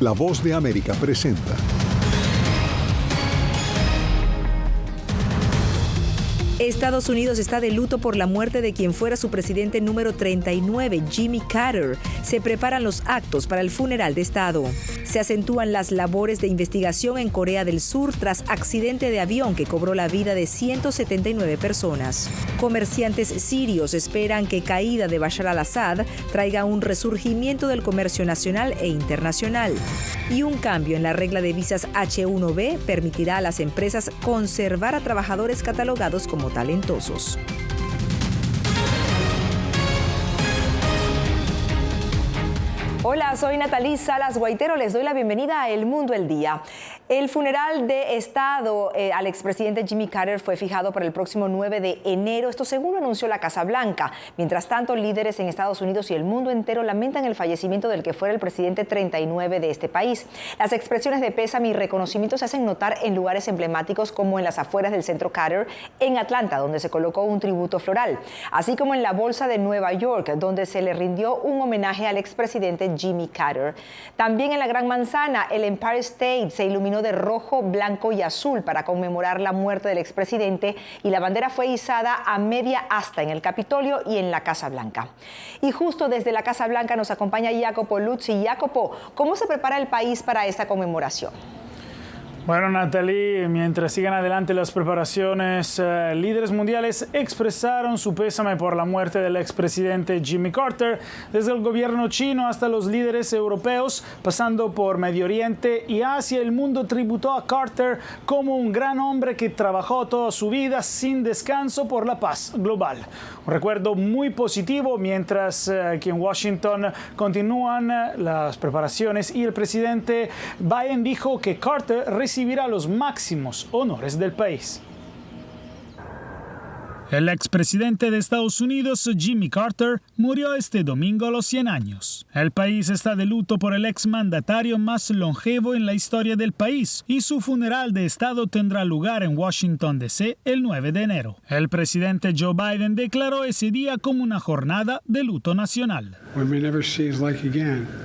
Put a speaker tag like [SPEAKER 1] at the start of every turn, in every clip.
[SPEAKER 1] La Voz de América presenta.
[SPEAKER 2] Estados Unidos está de luto por la muerte de quien fuera su presidente número 39, Jimmy Carter. Se preparan los actos para el funeral de Estado. Se acentúan las labores de investigación en Corea del Sur tras accidente de avión que cobró la vida de 179 personas. Comerciantes sirios esperan que caída de Bashar al-Assad traiga un resurgimiento del comercio nacional e internacional. Y un cambio en la regla de visas H-1B permitirá a las empresas conservar a trabajadores catalogados como talentosos. Hola, soy Natalí Salas Guaitero. Les doy la bienvenida a El Mundo el Día. El funeral de Estado al expresidente Jimmy Carter fue fijado para el próximo 9 de enero. Esto según lo anunció la Casa Blanca. Mientras tanto, líderes en Estados Unidos y el mundo entero lamentan el fallecimiento del que fuera el presidente 39 de este país. Las expresiones de pésame y reconocimiento se hacen notar en lugares emblemáticos como en las afueras del centro Carter, en Atlanta, donde se colocó un tributo floral, así como en la Bolsa de Nueva York, donde se le rindió un homenaje al expresidente Jimmy Carter. También en la Gran Manzana, el Empire State se iluminó de rojo, blanco y azul para conmemorar la muerte del expresidente, y la bandera fue izada a media asta en el Capitolio y en la Casa Blanca. Y justo desde la Casa Blanca nos acompaña Jacopo Luzzi. Jacopo, ¿cómo se prepara el país para esta conmemoración?
[SPEAKER 3] Bueno, Natalie, mientras sigan adelante las preparaciones, líderes mundiales expresaron su pésame por la muerte del expresidente Jimmy Carter, desde el gobierno chino hasta los líderes europeos, pasando por Medio Oriente y Asia. El mundo tributó a Carter como un gran hombre que trabajó toda su vida sin descanso por la paz global. Un recuerdo muy positivo, mientras aquí en Washington continúan las preparaciones y el presidente Biden dijo que Carter recibirá los máximos honores del país. El expresidente de Estados Unidos, Jimmy Carter, murió este domingo a los 100 años. El país está de luto por el exmandatario más longevo en la historia del país y su funeral de Estado tendrá lugar en Washington, D.C. el 9 de enero. El presidente Joe Biden declaró ese día como una jornada de luto nacional.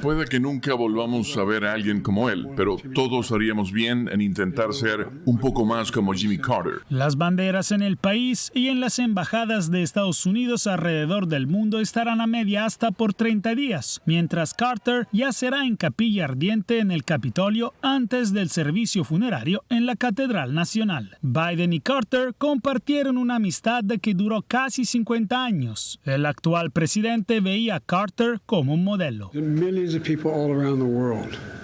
[SPEAKER 4] Puede que nunca volvamos a ver a alguien como él, pero todos haríamos bien en intentar ser un poco más como Jimmy Carter.
[SPEAKER 3] Las banderas en el país y en las embajadas de Estados Unidos alrededor del mundo estarán a media asta por 30 días, mientras Carter yacerá en capilla ardiente en el Capitolio antes del servicio funerario en la Catedral Nacional. Biden y Carter compartieron una amistad que duró casi 50 años. El actual presidente veía a Carter como un modelo.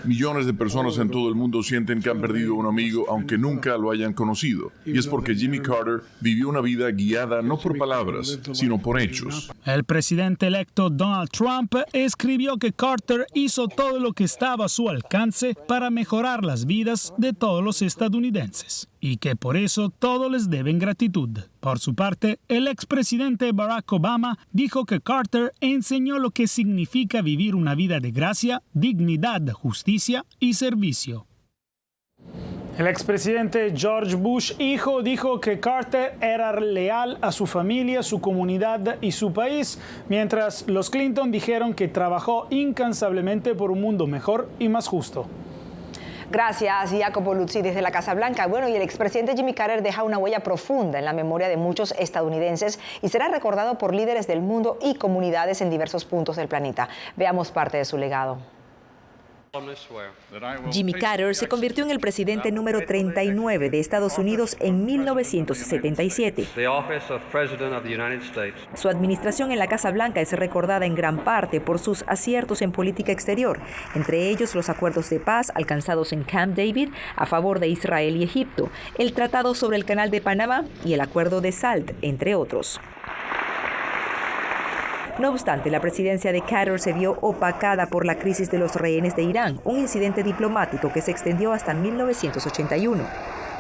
[SPEAKER 4] Millones de personas en todo el mundo sienten que han perdido un amigo aunque nunca lo hayan conocido. Y es porque Jimmy Carter vivió una vida guiada no por palabras, sino por hechos.
[SPEAKER 3] El presidente electo Donald Trump escribió que Carter hizo todo lo que estaba a su alcance para mejorar las vidas de todos los estadounidenses y que por eso todos les deben gratitud. Por su parte, el expresidente Barack Obama dijo que Carter enseñó lo que significa vivir una vida de gracia, dignidad, justicia y servicio. El expresidente George Bush hijo dijo que Carter era leal a su familia, su comunidad y su país, mientras los Clinton dijeron que trabajó incansablemente por un mundo mejor y más justo.
[SPEAKER 2] Gracias, Jacopo Luzzi, desde la Casa Blanca. Bueno, y el expresidente Jimmy Carter deja una huella profunda en la memoria de muchos estadounidenses y será recordado por líderes del mundo y comunidades en diversos puntos del planeta. Veamos parte de su legado. Jimmy Carter se convirtió en el presidente número 39 de Estados Unidos en 1977. Su administración en la Casa Blanca es recordada en gran parte por sus aciertos en política exterior, entre ellos los acuerdos de paz alcanzados en Camp David a favor de Israel y Egipto, el Tratado sobre el Canal de Panamá y el Acuerdo de SALT, entre otros. No obstante, la presidencia de Carter se vio opacada por la crisis de los rehenes de Irán, un incidente diplomático que se extendió hasta 1981.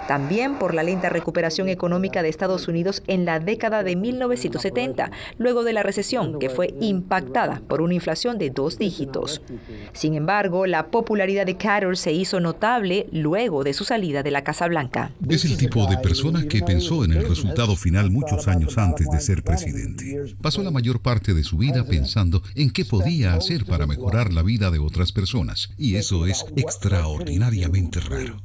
[SPEAKER 2] también por la lenta recuperación económica de Estados Unidos en la década de 1970, luego de la recesión, que fue impactada por una inflación de 2 dígitos. Sin embargo, la popularidad de Carter se hizo notable luego de su salida de la Casa Blanca.
[SPEAKER 5] Es el tipo de persona que pensó en el resultado final muchos años antes de ser presidente. Pasó la mayor parte de su vida pensando en qué podía hacer para mejorar la vida de otras personas, y eso es extraordinariamente raro.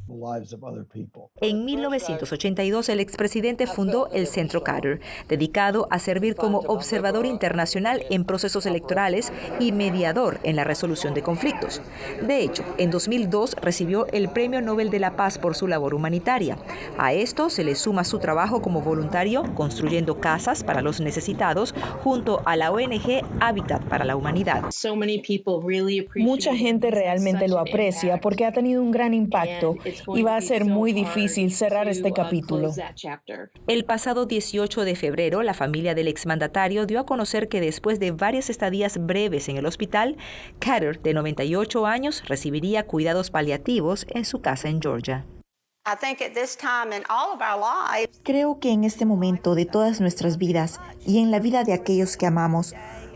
[SPEAKER 2] En 1982, el expresidente fundó el Centro Carter, dedicado a servir como observador internacional en procesos electorales y mediador en la resolución de conflictos. De hecho, en 2002 recibió el Premio Nobel de la Paz por su labor humanitaria. A esto se le suma su trabajo como voluntario construyendo casas para los necesitados junto a la ONG Hábitat para la Humanidad.
[SPEAKER 6] Mucha gente realmente lo aprecia porque ha tenido un gran impacto y va a ser muy difícil cerrar este capítulo.
[SPEAKER 2] El pasado 18 de febrero, la familia del exmandatario dio a conocer que después de varias estadías breves en el hospital, Carter, de 98 años, recibiría cuidados paliativos en su casa en Georgia.
[SPEAKER 7] Creo que en este momento de todas nuestras vidas y en la vida de aquellos que amamos,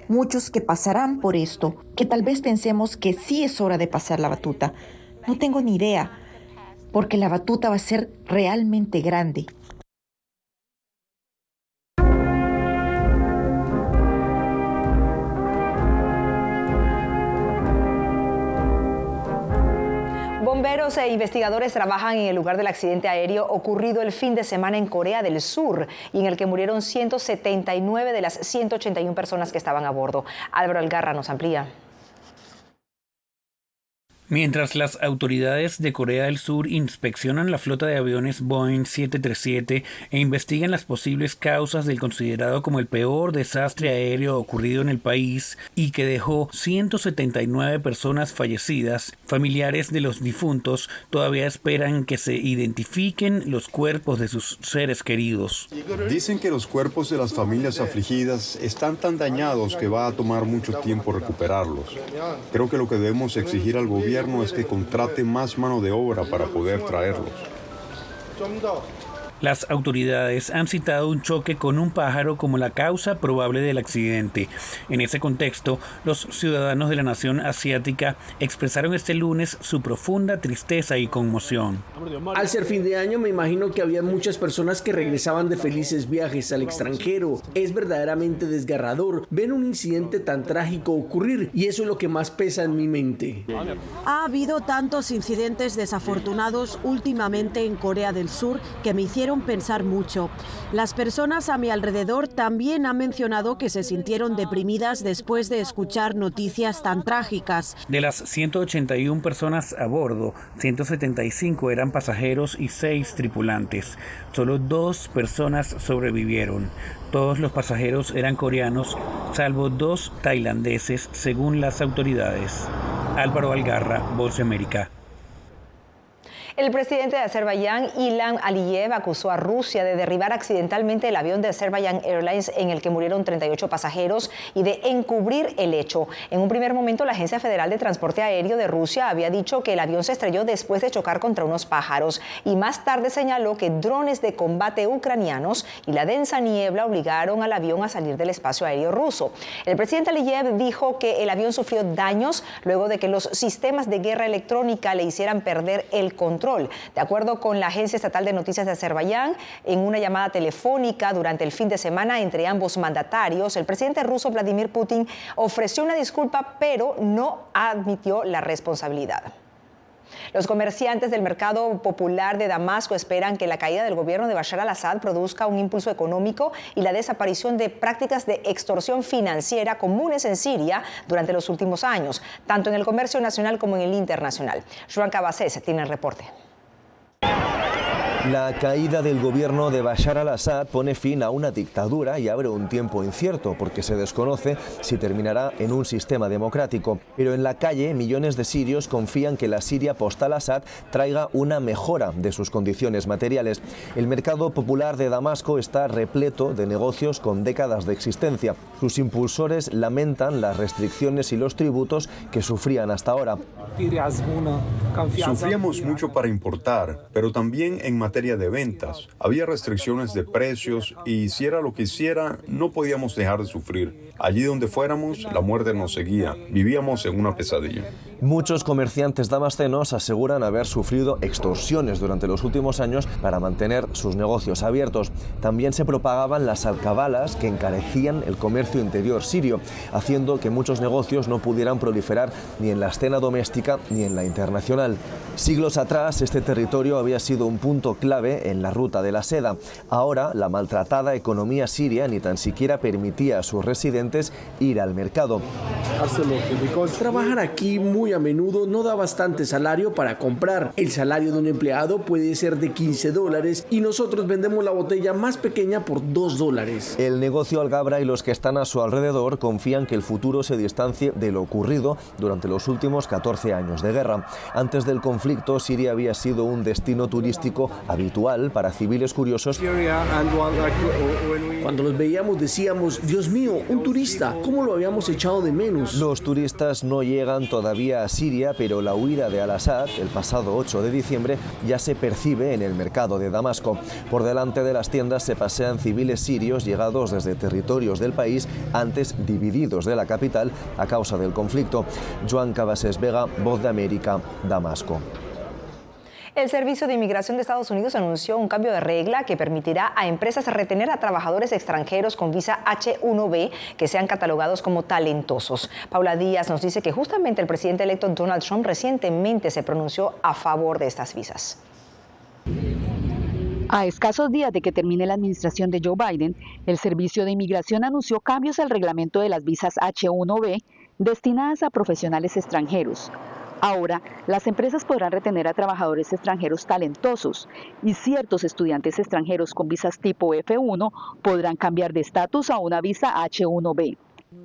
[SPEAKER 7] muchos que pasarán por esto, que tal vez pensemos que sí es hora de pasar la batuta. No tengo ni idea, porque la batuta va a ser realmente grande.
[SPEAKER 2] Bomberos e investigadores trabajan en el lugar del accidente aéreo ocurrido el fin de semana en Corea del Sur y en el que murieron 179 de las 181 personas que estaban a bordo. Álvaro Algarra nos amplía.
[SPEAKER 8] Mientras las autoridades de Corea del Sur inspeccionan la flota de aviones Boeing 737 e investigan las posibles causas del considerado como el peor desastre aéreo ocurrido en el país y que dejó 179 personas fallecidas, familiares de los difuntos todavía esperan que se identifiquen los cuerpos de sus seres queridos.
[SPEAKER 9] Dicen que los cuerpos de las familias afligidas están tan dañados que va a tomar mucho tiempo recuperarlos. Creo que lo que debemos exigir al gobierno es que contrate más mano de obra para poder traerlos.
[SPEAKER 8] Las autoridades han citado un choque con un pájaro como la causa probable del accidente. En ese contexto, los ciudadanos de la nación asiática expresaron este lunes su profunda tristeza y conmoción.
[SPEAKER 10] Al ser fin de año, me imagino que había muchas personas que regresaban de felices viajes al extranjero. Es verdaderamente desgarrador ver un incidente tan trágico ocurrir y eso es lo que más pesa en mi mente.
[SPEAKER 11] Ha habido tantos incidentes desafortunados últimamente en Corea del Sur que me hicieron pensar mucho. Las personas a mi alrededor también han mencionado que se sintieron deprimidas después de escuchar noticias tan trágicas.
[SPEAKER 8] De las 181 personas a bordo, 175 eran pasajeros y 6 tripulantes. Solo 2 personas sobrevivieron. Todos los pasajeros eran coreanos, salvo 2 tailandeses, según las autoridades. Álvaro Algarra, Voz de América.
[SPEAKER 2] El presidente de Azerbaiyán, Ilham Aliyev, acusó a Rusia de derribar accidentalmente el avión de Azerbaiyán Airlines en el que murieron 38 pasajeros y de encubrir el hecho. En un primer momento, la Agencia Federal de Transporte Aéreo de Rusia había dicho que el avión se estrelló después de chocar contra unos pájaros y más tarde señaló que drones de combate ucranianos y la densa niebla obligaron al avión a salir del espacio aéreo ruso. El presidente Aliyev dijo que el avión sufrió daños luego de que los sistemas de guerra electrónica le hicieran perder el control. De acuerdo con la Agencia Estatal de Noticias de Azerbaiyán, en una llamada telefónica durante el fin de semana entre ambos mandatarios, el presidente ruso Vladimir Putin ofreció una disculpa, pero no admitió la responsabilidad. Los comerciantes del mercado popular de Damasco esperan que la caída del gobierno de Bashar al-Assad produzca un impulso económico y la desaparición de prácticas de extorsión financiera comunes en Siria durante los últimos años, tanto en el comercio nacional como en el internacional. Joan Cabasés tiene el reporte.
[SPEAKER 12] La caída del gobierno de Bashar al-Assad pone fin a una dictadura y abre un tiempo incierto porque se desconoce si terminará en un sistema democrático. Pero en la calle, millones de sirios confían que la Siria post-al-Assad traiga una mejora de sus condiciones materiales. El mercado popular de Damasco está repleto de negocios con décadas de existencia. Sus impulsores lamentan las restricciones y los tributos que sufrían hasta ahora.
[SPEAKER 9] Sufríamos mucho para importar, pero también en materia de ventas. Había restricciones de precios y si era lo que hiciera, no podíamos dejar de sufrir. Allí donde fuéramos, la muerte nos seguía. Vivíamos en una pesadilla.
[SPEAKER 12] Muchos comerciantes damascenos aseguran haber sufrido extorsiones durante los últimos años para mantener sus negocios abiertos. También se propagaban las alcabalas que encarecían el comercio interior sirio, haciendo que muchos negocios no pudieran proliferar ni en la escena doméstica ni en la internacional. Siglos atrás, este territorio había sido un punto clave en la ruta de la seda. Ahora, la maltratada economía siria ni tan siquiera permitía a sus residentes ir al mercado.
[SPEAKER 10] Trabajar aquí muy a menudo no da bastante salario para comprar. El salario de un empleado puede ser de $15 y nosotros vendemos la botella más pequeña por $2.
[SPEAKER 12] El negocio Algabra y los que están a su alrededor confían que el futuro se distancie de lo ocurrido durante los últimos 14 años de guerra. Antes del conflicto, Siria había sido un destino turístico habitual para civiles curiosos.
[SPEAKER 10] Cuando los veíamos decíamos, Dios mío, un turista, ¿cómo lo habíamos echado de menos?
[SPEAKER 12] Los turistas no llegan todavía a Siria, pero la huida de Al-Assad el pasado 8 de diciembre ya se percibe en el mercado de Damasco. Por delante de las tiendas se pasean civiles sirios llegados desde territorios del país antes divididos de la capital a causa del conflicto. Joan Cabasés Vega, Voz de América, Damasco.
[SPEAKER 2] El Servicio de Inmigración de Estados Unidos anunció un cambio de regla que permitirá a empresas retener a trabajadores extranjeros con visa H-1B que sean catalogados como talentosos. Paula Díaz nos dice que justamente el presidente electo Donald Trump recientemente se pronunció a favor de estas visas.
[SPEAKER 13] A escasos días de que termine la administración de Joe Biden, el Servicio de Inmigración anunció cambios al reglamento de las visas H-1B destinadas a profesionales extranjeros. Ahora, las empresas podrán retener a trabajadores extranjeros talentosos y ciertos estudiantes extranjeros con visas tipo F1 podrán cambiar de estatus a una visa H-1B.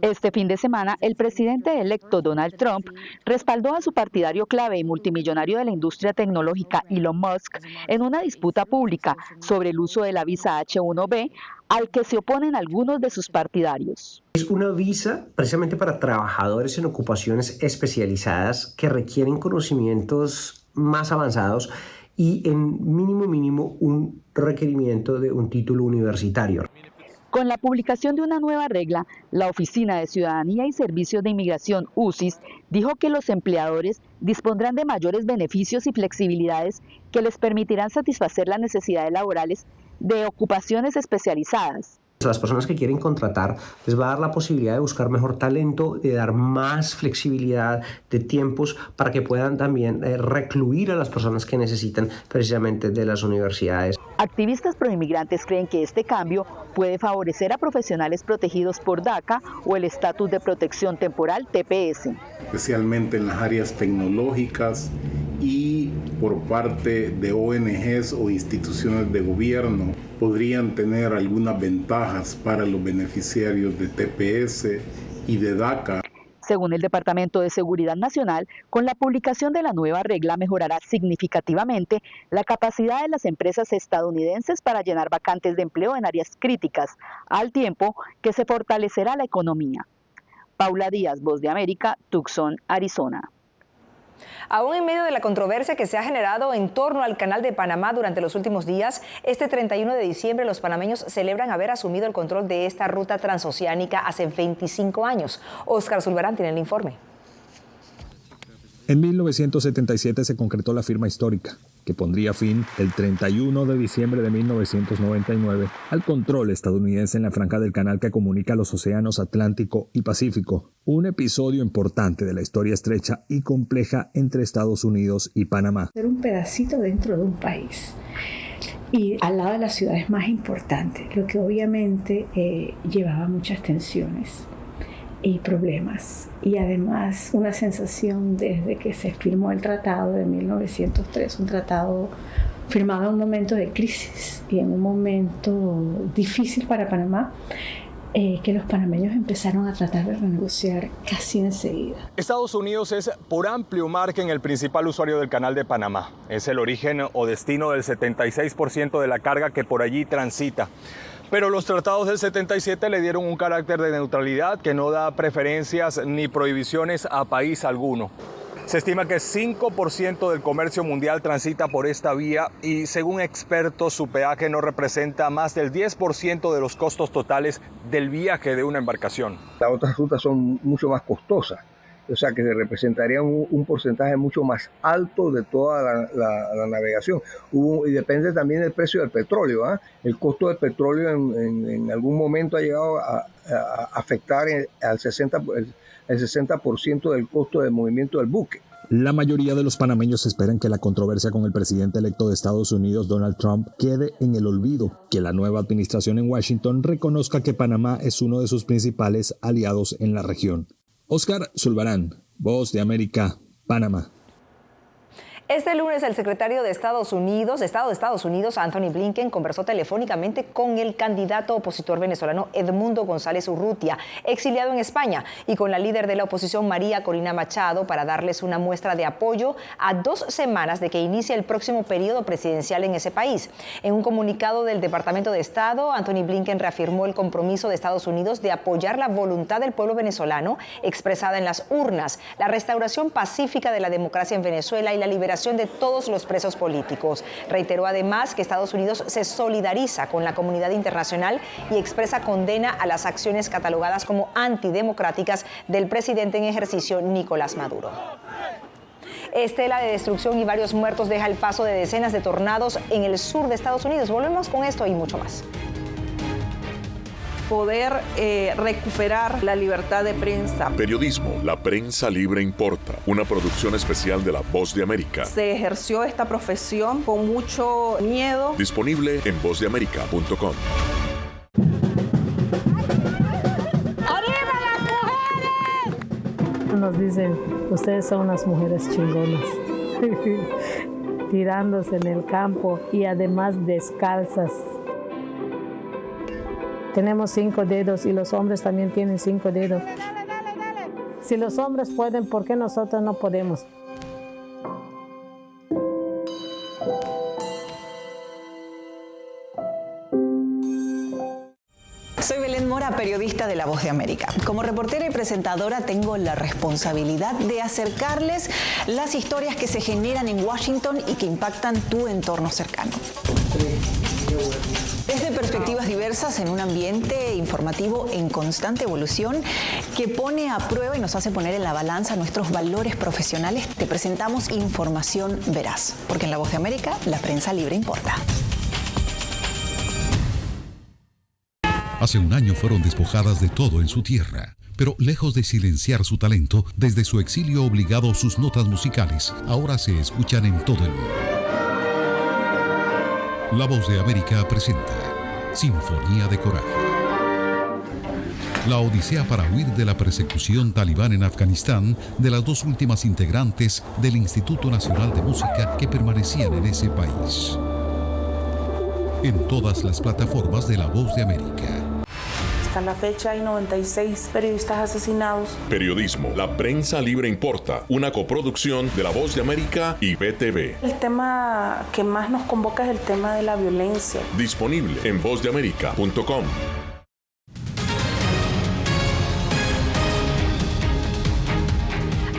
[SPEAKER 13] Este fin de semana, el presidente electo Donald Trump respaldó a su partidario clave y multimillonario de la industria tecnológica Elon Musk en una disputa pública sobre el uso de la visa H-1B al que se oponen algunos de sus partidarios.
[SPEAKER 14] Es una visa precisamente para trabajadores en ocupaciones especializadas que requieren conocimientos más avanzados y en mínimo un requerimiento de un título universitario.
[SPEAKER 13] Con la publicación de una nueva regla, la Oficina de Ciudadanía y Servicios de Inmigración, UCIS, dijo que los empleadores dispondrán de mayores beneficios y flexibilidades que les permitirán satisfacer las necesidades laborales de ocupaciones especializadas.
[SPEAKER 14] A las personas que quieren contratar les va a dar la posibilidad de buscar mejor talento, de dar más flexibilidad de tiempos para que puedan también recluir a las personas que necesitan precisamente de las universidades.
[SPEAKER 13] Activistas proinmigrantes creen que este cambio puede favorecer a profesionales protegidos por DACA o el estatus de protección temporal TPS.
[SPEAKER 15] Especialmente en las áreas tecnológicas y por parte de ONGs o instituciones de gobierno podrían tener algunas ventajas para los beneficiarios de TPS y de DACA.
[SPEAKER 13] Según el Departamento de Seguridad Nacional, con la publicación de la nueva regla mejorará significativamente la capacidad de las empresas estadounidenses para llenar vacantes de empleo en áreas críticas, al tiempo que se fortalecerá la economía. Paula Díaz, Voz de América, Tucson, Arizona.
[SPEAKER 2] Aún en medio de la controversia que se ha generado en torno al Canal de Panamá durante los últimos días, este 31 de diciembre los panameños celebran haber asumido el control de esta ruta transoceánica hace 25 años. Óscar Zulbarán tiene el informe.
[SPEAKER 16] En 1977 se concretó la firma histórica, que pondría fin el 31 de diciembre de 1999 al control estadounidense en la franja del canal que comunica los océanos Atlántico y Pacífico, un episodio importante de la historia estrecha y compleja entre Estados Unidos y Panamá.
[SPEAKER 17] Era un pedacito dentro de un país y al lado de las ciudades más importantes, lo que obviamente llevaba muchas tensiones y problemas, y además una sensación desde que se firmó el tratado de 1903, un tratado firmado en un momento de crisis y en un momento difícil para Panamá, que los panameños empezaron a tratar de renegociar casi enseguida.
[SPEAKER 18] Estados Unidos es por amplio margen el principal usuario del Canal de Panamá. Es el origen o destino del 76% de la carga que por allí transita. Pero los tratados del 77 le dieron un carácter de neutralidad que no da preferencias ni prohibiciones a país alguno. Se estima que 5% del comercio mundial transita por esta vía y según expertos su peaje no representa más del 10% de los costos totales del viaje de una embarcación.
[SPEAKER 19] Las otras rutas son mucho más costosas, o sea que representaría un porcentaje mucho más alto de toda la navegación. Y depende también del precio del petróleo, ¿eh? El costo del petróleo en algún momento ha llegado a afectar el 60% del costo de movimiento del buque.
[SPEAKER 16] La mayoría de los panameños esperan que la controversia con el presidente electo de Estados Unidos, Donald Trump, quede en el olvido, que la nueva administración en Washington reconozca que Panamá es uno de sus principales aliados en la región. Oscar Zulbarán, Voz de América, Panamá.
[SPEAKER 2] Este lunes el secretario de Estado de Estados Unidos, Anthony Blinken, conversó telefónicamente con el candidato opositor venezolano Edmundo González Urrutia, exiliado en España, y con la líder de la oposición María Corina Machado para darles una muestra de apoyo a 2 semanas de que inicie el próximo periodo presidencial en ese país. En un comunicado del Departamento de Estado, Anthony Blinken reafirmó el compromiso de Estados Unidos de apoyar la voluntad del pueblo venezolano expresada en las urnas, la restauración pacífica de la democracia en Venezuela y la liberación de todos los presos políticos. Reiteró además que Estados Unidos se solidariza con la comunidad internacional y expresa condena a las acciones catalogadas como antidemocráticas del presidente en ejercicio Nicolás Maduro. Estela de destrucción y varios muertos deja el paso de decenas de tornados en el sur de Estados Unidos. Volvemos con esto y mucho más.
[SPEAKER 20] Poder recuperar la libertad de prensa.
[SPEAKER 21] Periodismo, la prensa libre importa. Una producción especial de La Voz de América.
[SPEAKER 20] Se ejerció esta profesión con mucho miedo.
[SPEAKER 21] Disponible en vozdeamerica.com.
[SPEAKER 22] ¡Arriba las mujeres! Nos dicen, ustedes son unas mujeres chingonas. Tirándose en el campo y además descalzas. Tenemos 5 dedos y los hombres también tienen 5 dedos. Si los hombres pueden, ¿por qué nosotros no podemos?
[SPEAKER 23] Soy Belén Mora, periodista de La Voz de América. Como reportera y presentadora tengo la responsabilidad de acercarles las historias que se generan en Washington y que impactan tu entorno cercano. Desde perspectivas diversas en un ambiente informativo en constante evolución que pone a prueba y nos hace poner en la balanza nuestros valores profesionales, te presentamos información veraz, porque en La Voz de América la prensa libre importa.
[SPEAKER 5] Hace un año fueron despojadas de todo en su tierra, pero lejos de silenciar su talento, desde su exilio obligado sus notas musicales ahora se escuchan en todo el mundo. La Voz de América presenta Sinfonía de Coraje. La odisea para huir de la persecución talibán en Afganistán de las 2 últimas integrantes del Instituto Nacional de Música que permanecían en ese país. En todas las plataformas de La Voz de América.
[SPEAKER 24] Hasta la fecha hay 96 periodistas asesinados.
[SPEAKER 21] Periodismo, la prensa libre importa. Una coproducción de La Voz de América y BTV.
[SPEAKER 24] El tema que más nos convoca es el tema de la violencia.
[SPEAKER 21] Disponible en vozdeamerica.com.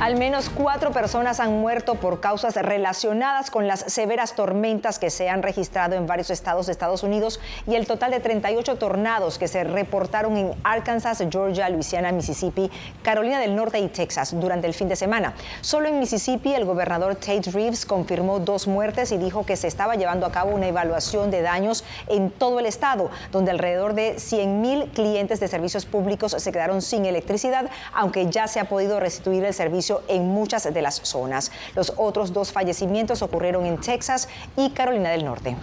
[SPEAKER 2] Al menos 4 personas han muerto por causas relacionadas con las severas tormentas que se han registrado en varios estados de Estados Unidos y el total de 38 tornados que se reportaron en Arkansas, Georgia, Luisiana, Mississippi, Carolina del Norte y Texas durante el fin de semana. Solo en Mississippi, el gobernador Tate Reeves confirmó 2 muertes y dijo que se estaba llevando a cabo una evaluación de daños en todo el estado, donde alrededor de 100,000 clientes de servicios públicos se quedaron sin electricidad, aunque ya se ha podido restituir el servicio en muchas de las zonas. Los otros 2 fallecimientos ocurrieron en Texas y Carolina del Norte.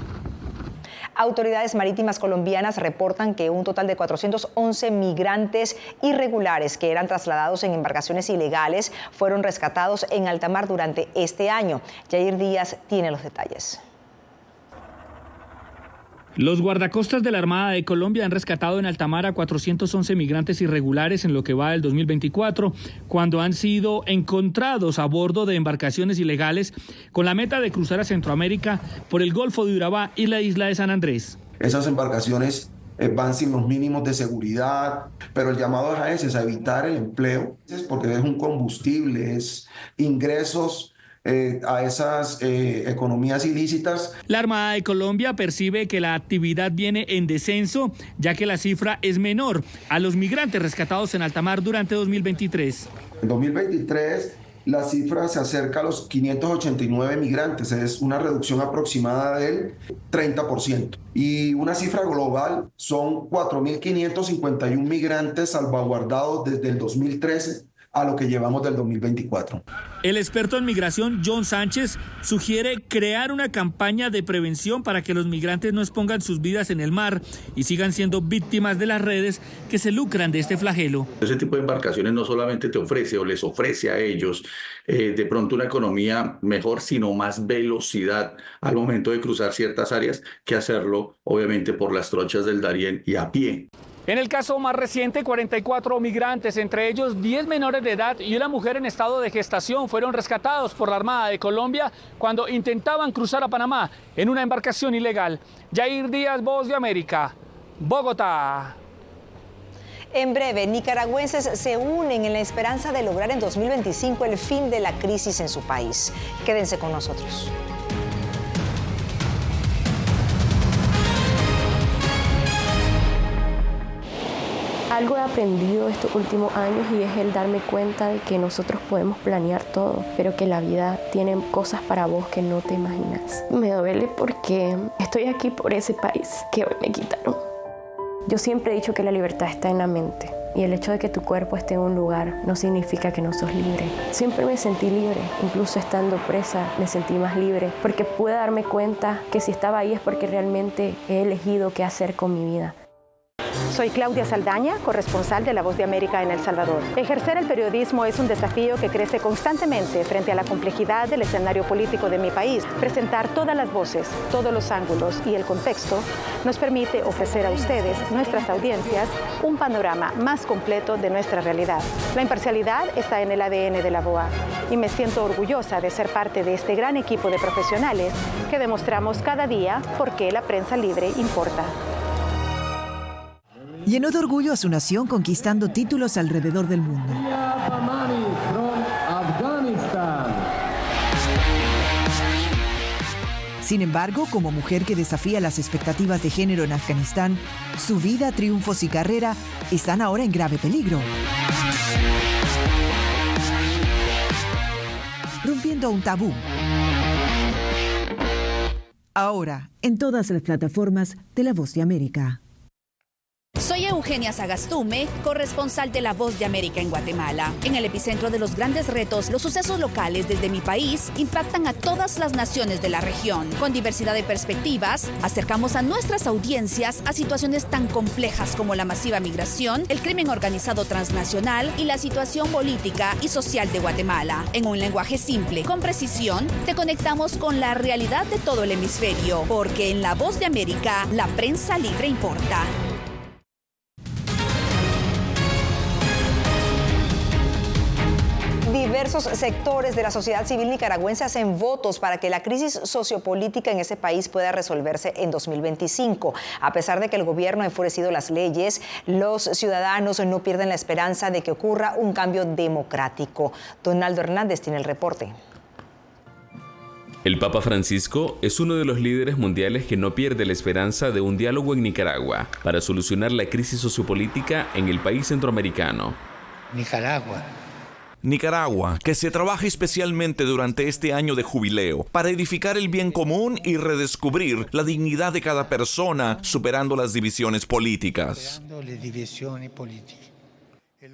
[SPEAKER 2] Autoridades marítimas colombianas reportan que un total de 411 migrantes irregulares que eran trasladados en embarcaciones ilegales fueron rescatados en alta mar durante este año. Jair Díaz tiene los detalles.
[SPEAKER 25] Los guardacostas de la Armada de Colombia han rescatado en alta mar a 411 migrantes irregulares en lo que va del 2024, cuando han sido encontrados a bordo de embarcaciones ilegales con la meta de cruzar a Centroamérica por el Golfo de Urabá y la isla de San Andrés.
[SPEAKER 26] Esas embarcaciones
[SPEAKER 1] van sin los mínimos de seguridad, pero el llamado es a ese, es a evitar el empleo, porque es un combustible, es ingresos a esas economías ilícitas.
[SPEAKER 25] La Armada de Colombia percibe que la actividad viene en descenso, ya que la cifra es menor a los migrantes rescatados en alta mar durante 2023.
[SPEAKER 1] En 2023 la cifra se acerca a los 589 migrantes, es una reducción aproximada del 30%. Y una cifra global son 4.551 migrantes salvaguardados desde el 2013 a lo que llevamos del 2024.
[SPEAKER 25] El experto en migración, John Sánchez, sugiere crear una campaña de prevención para que los migrantes no expongan sus vidas en el mar y sigan siendo víctimas de las redes que se lucran de este flagelo.
[SPEAKER 3] Ese tipo de embarcaciones no solamente te ofrece o les ofrece a ellos de pronto una economía mejor, sino más velocidad al momento de cruzar ciertas áreas que hacerlo, obviamente, por las trochas del Darién y a pie.
[SPEAKER 25] En el caso más reciente, 44 migrantes, entre ellos 10 menores de edad y una mujer en estado de gestación, fueron rescatados por la Armada de Colombia cuando intentaban cruzar a Panamá en una embarcación ilegal. Yair Díaz, Voz de América, Bogotá.
[SPEAKER 2] En breve, nicaragüenses se unen en la esperanza de lograr en 2025 el fin de la crisis en su país. Quédense con nosotros.
[SPEAKER 4] Algo he aprendido estos últimos años y es el darme cuenta de que nosotros podemos planear todo, pero que la vida tiene cosas para vos que no te imaginas. Me duele porque estoy aquí por ese país que hoy me quitaron. Yo siempre he dicho que la libertad está en la mente y el hecho de que tu cuerpo esté en un lugar no significa que no sos libre. Siempre me sentí libre, incluso estando presa me sentí más libre porque pude darme cuenta que si estaba ahí es porque realmente he elegido qué hacer con mi vida.
[SPEAKER 6] Soy Claudia Saldaña, corresponsal de La Voz de América en El Salvador. Ejercer el periodismo es un desafío que crece constantemente frente a la complejidad del escenario político de mi país. Presentar todas las voces, todos los ángulos y el contexto nos permite ofrecer a ustedes, nuestras audiencias, un panorama más completo de nuestra realidad. La imparcialidad está en el ADN de la VOA y me siento orgullosa de ser parte de este gran equipo de profesionales que demostramos cada día por qué la prensa libre importa.
[SPEAKER 7] Llenó de orgullo a su nación conquistando títulos alrededor del mundo. Sin embargo, como mujer que desafía las expectativas de género en Afganistán, su vida, triunfos y carrera están ahora en grave peligro. Rompiendo un tabú. Ahora, en todas las plataformas de La Voz de América.
[SPEAKER 26] Soy Eugenia Sagastume, corresponsal de La Voz de América en Guatemala. En el epicentro de los grandes retos, los sucesos locales desde mi país impactan a todas las naciones de la región. Con diversidad de perspectivas, acercamos a nuestras audiencias a situaciones tan complejas como la masiva migración, el crimen organizado transnacional y la situación política y social de Guatemala. En un lenguaje simple, con precisión, te conectamos con la realidad de todo el hemisferio, porque en La Voz de América, la prensa libre importa.
[SPEAKER 2] Diversos sectores de la sociedad civil nicaragüense hacen votos para que la crisis sociopolítica en ese país pueda resolverse en 2025. A pesar de que el gobierno ha enfurecido las leyes, los ciudadanos no pierden la esperanza de que ocurra un cambio democrático. Donaldo Hernández tiene el reporte.
[SPEAKER 27] El Papa Francisco es uno de los líderes mundiales que no pierde la esperanza de un diálogo en Nicaragua para solucionar la crisis sociopolítica en el país centroamericano.
[SPEAKER 28] Nicaragua, que se trabaja especialmente durante este año de jubileo para edificar el bien común y redescubrir la dignidad de cada persona, superando las divisiones políticas.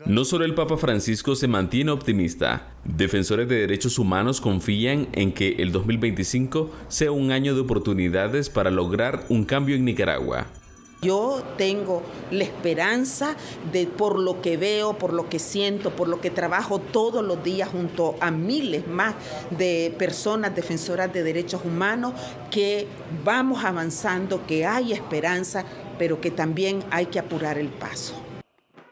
[SPEAKER 27] No solo el Papa Francisco se mantiene optimista. Defensores de derechos humanos confían en que el 2025 sea un año de oportunidades para lograr un cambio en Nicaragua.
[SPEAKER 29] Yo tengo la esperanza de, por lo que veo, por lo que siento, por lo que trabajo todos los días junto a miles más de personas defensoras de derechos humanos, que vamos avanzando, que hay esperanza, pero que también hay que apurar el paso.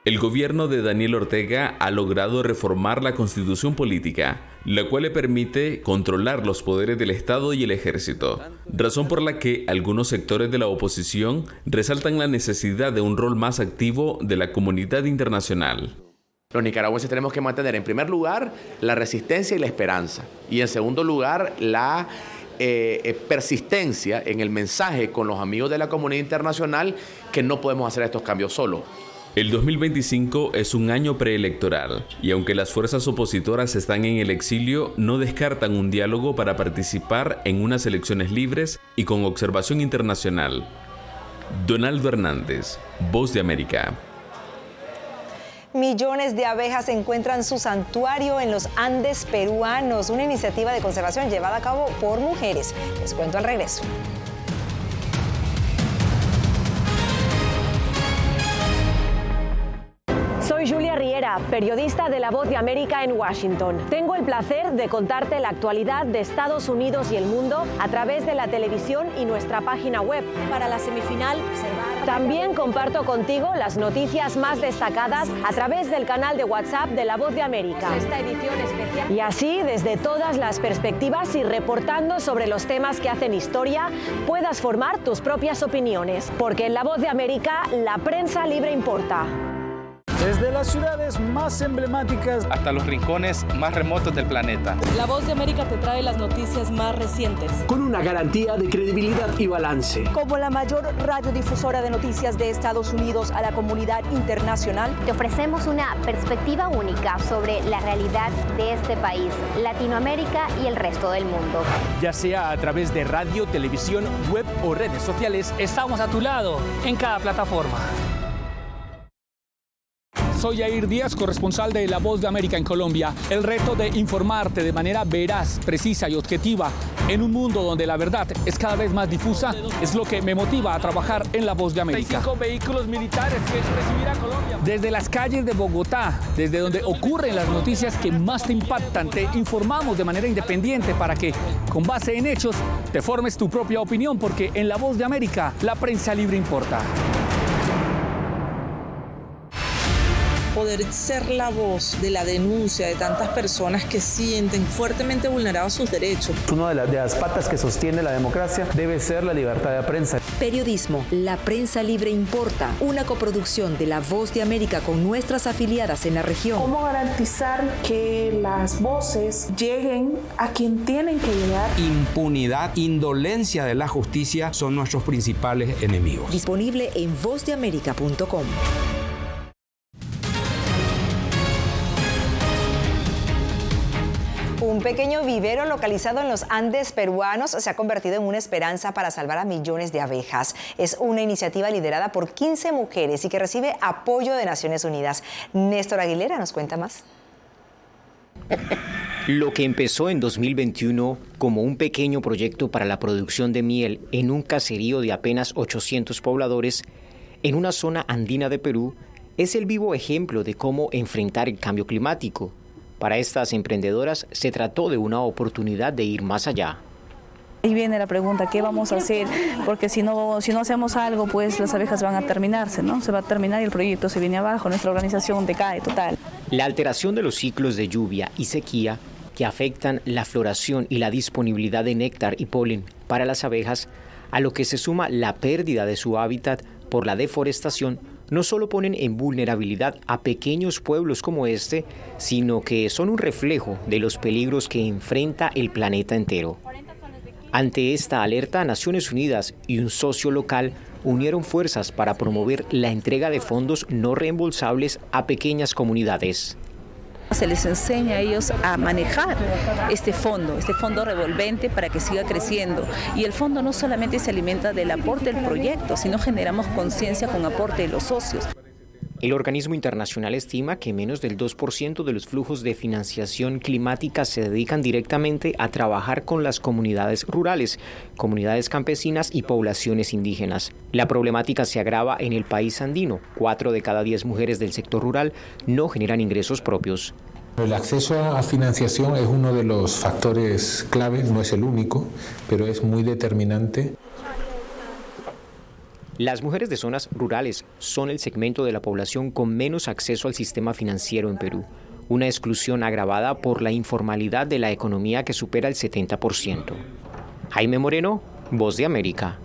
[SPEAKER 27] El gobierno de Daniel Ortega ha logrado reformar la constitución política, la cual le permite controlar los poderes del Estado y el ejército, razón por la que algunos sectores de la oposición resaltan la necesidad de un rol más activo de la comunidad internacional.
[SPEAKER 8] Los nicaragüenses tenemos que mantener en primer lugar la resistencia y la esperanza, y en segundo lugar la persistencia en el mensaje con los amigos de la comunidad internacional que no podemos hacer estos cambios solos.
[SPEAKER 27] El 2025 es un año preelectoral y aunque las fuerzas opositoras están en el exilio, no descartan un diálogo para participar en unas elecciones libres y con observación internacional. Donaldo Hernández, Voz de América.
[SPEAKER 2] Millones de abejas encuentran su santuario en los Andes peruanos, una iniciativa de conservación llevada a cabo por mujeres. Les cuento al regreso.
[SPEAKER 9] Soy Julia Riera, periodista de La Voz de América en Washington. Tengo el placer de contarte la actualidad de Estados Unidos y el mundo a través de la televisión y nuestra página web.
[SPEAKER 10] Para la semifinal,
[SPEAKER 9] también comparto contigo las noticias más destacadas a través del canal de WhatsApp de La Voz de América.
[SPEAKER 10] Esta edición especial.
[SPEAKER 9] Y así, desde todas las perspectivas y reportando sobre los temas que hacen historia, puedas formar tus propias opiniones. Porque en La Voz de América, la prensa libre importa.
[SPEAKER 11] Desde las ciudades más emblemáticas
[SPEAKER 12] hasta los rincones más remotos del planeta.
[SPEAKER 10] La Voz de América te trae las noticias más recientes.
[SPEAKER 11] Con una garantía de credibilidad y balance.
[SPEAKER 10] Como la mayor radiodifusora de noticias de Estados Unidos a la comunidad internacional,
[SPEAKER 13] te ofrecemos una perspectiva única sobre la realidad de este país, Latinoamérica y el resto del mundo.
[SPEAKER 11] Ya sea a través de radio, televisión, web o redes sociales,
[SPEAKER 25] estamos a tu lado en cada plataforma. Soy Yair Díaz, corresponsal de La Voz de América en Colombia. El reto de informarte de manera veraz, precisa y objetiva en un mundo donde la verdad es cada vez más difusa es lo que me motiva a trabajar en La Voz de América.
[SPEAKER 11] 5 vehículos militares que recibir a Colombia.
[SPEAKER 25] Desde las calles de Bogotá, desde donde ocurren las noticias que más te impactan, te informamos de manera independiente para que, con base en hechos, te formes tu propia opinión, porque en La Voz de América, la prensa libre importa.
[SPEAKER 20] Poder ser la voz de la denuncia de tantas personas que sienten fuertemente vulnerados sus derechos.
[SPEAKER 11] Una de las patas que sostiene la democracia debe ser la libertad de prensa.
[SPEAKER 14] Periodismo, la prensa libre importa, una coproducción de La Voz de América con nuestras afiliadas en la región.
[SPEAKER 24] ¿Cómo garantizar que las voces lleguen a quien tienen que llegar?
[SPEAKER 11] Impunidad, indolencia de la justicia son nuestros principales enemigos.
[SPEAKER 14] Disponible en vozdeamerica.com.
[SPEAKER 2] Un pequeño vivero localizado en los Andes peruanos se ha convertido en una esperanza para salvar a millones de abejas. Es una iniciativa liderada por 15 mujeres y que recibe apoyo de Naciones Unidas. Néstor Aguilera nos cuenta más.
[SPEAKER 15] Lo que empezó en 2021 como un pequeño proyecto para la producción de miel en un caserío de apenas 800 pobladores en una zona andina de Perú es el vivo ejemplo de cómo enfrentar el cambio climático. Para estas emprendedoras se trató de una oportunidad de ir más allá.
[SPEAKER 10] Ahí viene la pregunta, ¿qué vamos a hacer? Porque si no hacemos algo, pues las abejas van a terminarse, ¿no? Se va a terminar y el proyecto se viene abajo, nuestra organización decae total.
[SPEAKER 15] La alteración de los ciclos de lluvia y sequía que afectan la floración y la disponibilidad de néctar y polen para las abejas, a lo que se suma la pérdida de su hábitat por la deforestación, no solo ponen en vulnerabilidad a pequeños pueblos como este, sino que son un reflejo de los peligros que enfrenta el planeta entero. Ante esta alerta, Naciones Unidas y un socio local unieron fuerzas para promover la entrega de fondos no reembolsables a pequeñas comunidades.
[SPEAKER 10] Se les enseña a ellos a manejar este fondo revolvente para que siga creciendo. Y el fondo no solamente se alimenta del aporte del proyecto, sino generamos conciencia con aporte de los socios.
[SPEAKER 15] El organismo internacional estima que menos del 2% de los flujos de financiación climática se dedican directamente a trabajar con las comunidades rurales, comunidades campesinas y poblaciones indígenas. La problemática se agrava en el país andino. 4 de cada 10 mujeres del sector rural no generan ingresos propios.
[SPEAKER 17] El acceso a financiación es uno de los factores clave, no es el único, pero es muy determinante.
[SPEAKER 15] Las mujeres de zonas rurales son el segmento de la población con menos acceso al sistema financiero en Perú. una exclusión agravada por la informalidad de la economía que supera el 70%. Jaime Moreno, Voz de América.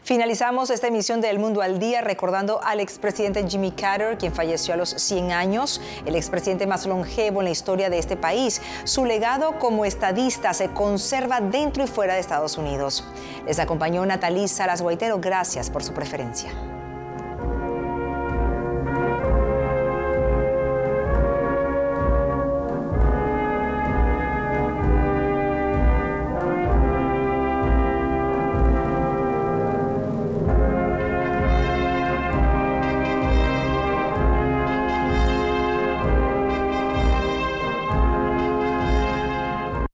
[SPEAKER 2] Finalizamos esta emisión de El Mundo al Día recordando al expresidente Jimmy Carter, quien falleció a los 100 años, el expresidente más longevo en la historia de este país. Su legado como estadista se conserva dentro y fuera de Estados Unidos. Les acompañó Nathalie Salas Guaitero. Gracias por su preferencia.